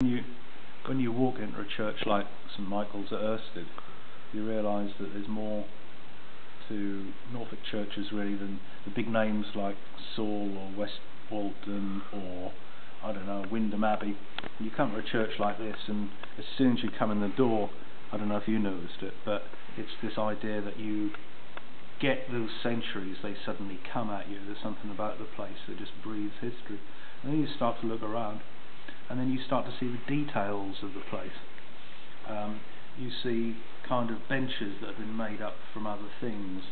When you walk into a church like St Michael's at Irestead, you realise that there's more to Norfolk churches really than the big names like Saul or West Walton or, I don't know, Wyndham Abbey. You come to a church like this, and as soon as you come in the door, I don't know if you noticed it, but it's this idea that you get those centuries, they suddenly come at you. There's something about the place that just breathes history. And then you start to look around, and then you start to see the details of the place. You see kind of benches that have been made up from other things.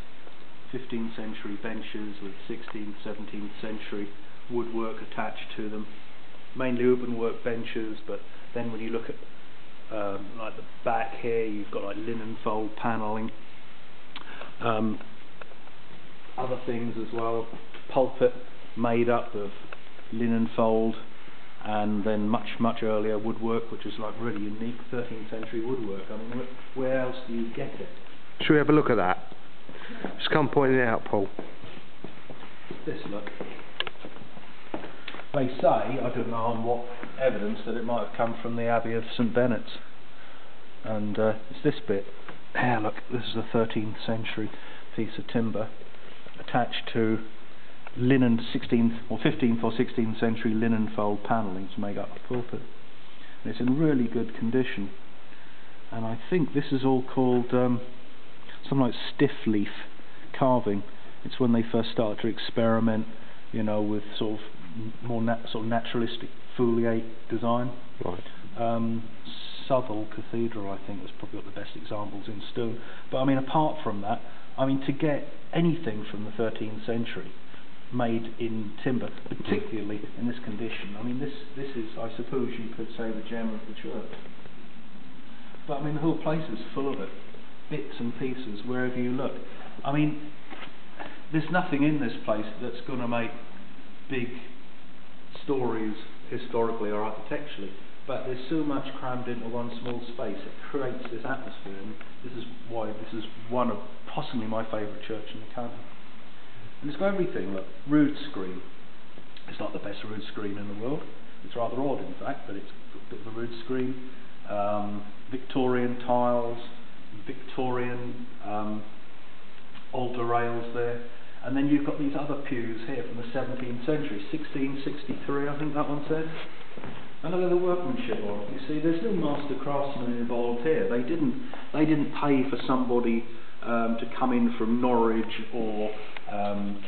15th century benches with 16th, 17th century woodwork attached to them. Mainly openwork benches, but then when you look at like the back here, you've got like linen fold panelling. Other things as well. Pulpit made up of linen fold, and then much earlier woodwork, which is like really unique 13th century woodwork. I mean, where else do you get it? Should we have a look at that? Just come pointing it out, Paul. This look. They say, I don't know on what evidence, that it might have come from the Abbey of St Benet's. And it's this bit. Here, look, this is a 13th century piece of timber attached to linen 16th or 15th or 16th century linen fold panelling to make up the pulpit. And it's in really good condition. And I think this is all called something like stiff leaf carving. It's when they first started to experiment, you know, with sort of more naturalistic foliate design. Right. Southall Cathedral, I think, has probably got the best examples in stone. But I mean, apart from that, I mean, to get anything from the 13th century made in timber, particularly in this condition, I mean, this is, I suppose you could say, the gem of the church. But I mean, the whole place is full of it, bits and pieces, wherever you look. I mean, there's nothing in this place that's going to make big stories historically or architecturally, but there's so much crammed into one small space. It creates this atmosphere, and this is why this is one of possibly my favourite church in the county. And it's got everything. Look, rood screen. It's not the best rood screen in the world. It's rather odd, in fact, but it's got the rood screen. Victorian tiles, Victorian altar rails there. And then you've got these other pews here from the 17th century, 1663, I think that one says. And look at the workmanship on it. You see, there's no master craftsman involved here. They didn't pay for somebody to come in from Norwich or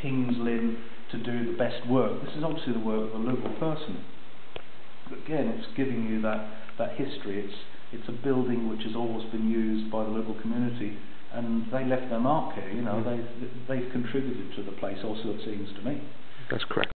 King's Lynn to do the best work. This is obviously the work of a local person. But again, it's giving you that history. It's a building which has always been used by the local community, and they left their mark here. You know, they've contributed to the place. Also, it seems to me. That's correct.